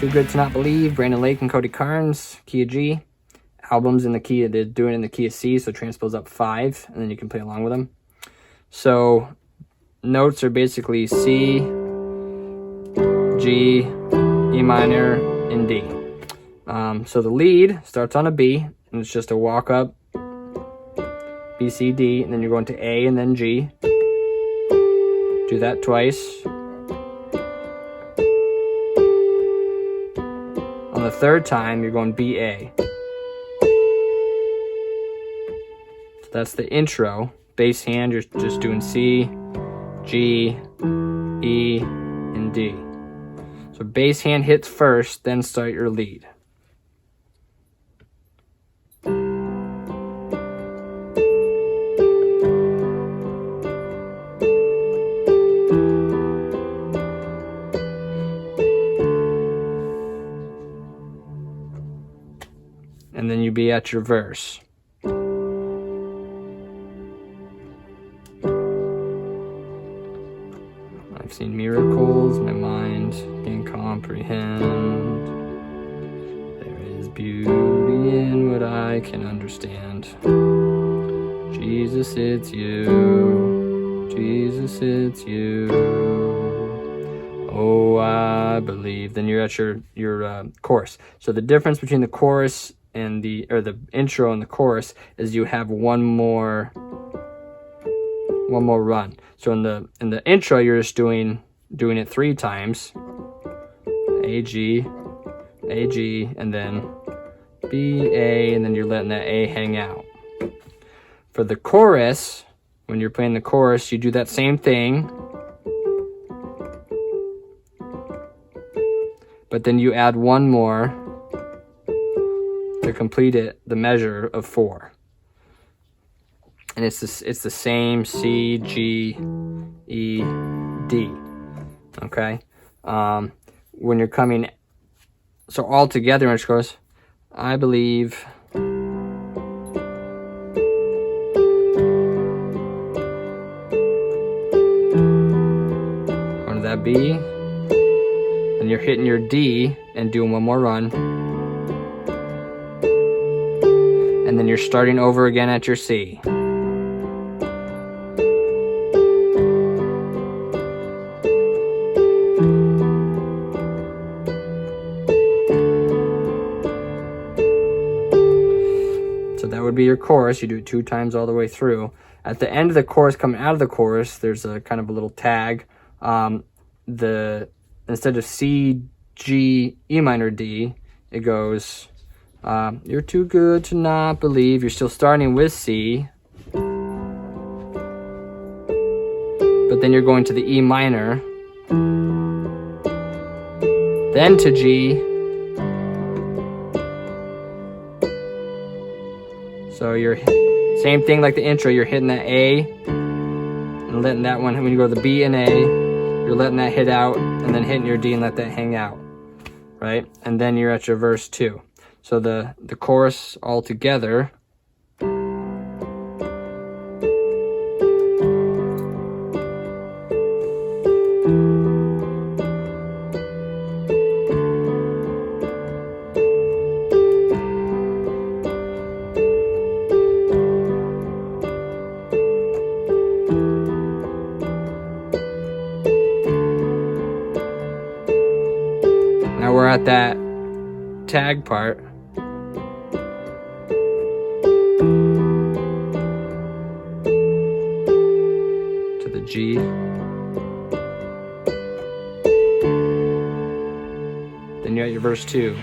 Too Good to Not Believe, Brandon Lake and Cody Carnes, key of G. Albums in the key, they're doing it in the key of C, so transpose up 5, and then you can play along with them. So notes are basically C, G, E minor, and D. So the lead starts on a B, and it's just a walk up, B, C, D, and then you're going to A and then G. Do that twice. On the third time, you're going B, A. So that's the intro. Bass hand, you're just doing C, G, E, and D. So bass hand hits first, then start your lead. And then you be at your verse. I've seen miracles my mind can comprehend. There is beauty in what I can understand. Jesus, it's you. Jesus, it's you. Oh, I believe. Then you're at your chorus. So the difference between the chorus and the intro and the chorus is you have one more run. So in the intro, you're just doing it 3 times. A, G, and then B, A, and then you're letting that A hang out. For the chorus, when you're playing the chorus, you do that same thing, but then you add one more to complete it, the measure of 4. And it's the same C, G, E, D. Okay? When you're coming, so all together, it goes, I believe. Going to that B. And you're hitting your D and doing one more run. And then you're starting over again at your C. So that would be your chorus. You do it 2 times all the way through. At the end of the chorus, coming out of the chorus, there's a kind of a little tag. Instead of C, G, E minor, D, it goes, you're too good to not believe. You're still starting with C, but then you're going to the E minor, then to G. So you're same thing like the intro. You're hitting that A and letting that one, when you go to the B and A, you're letting that hit out and then hitting your D and let that hang out, right? And then you're at your verse 2. So the chorus all together. Now we're at that tag part. To the G. Then you're at your verse 2.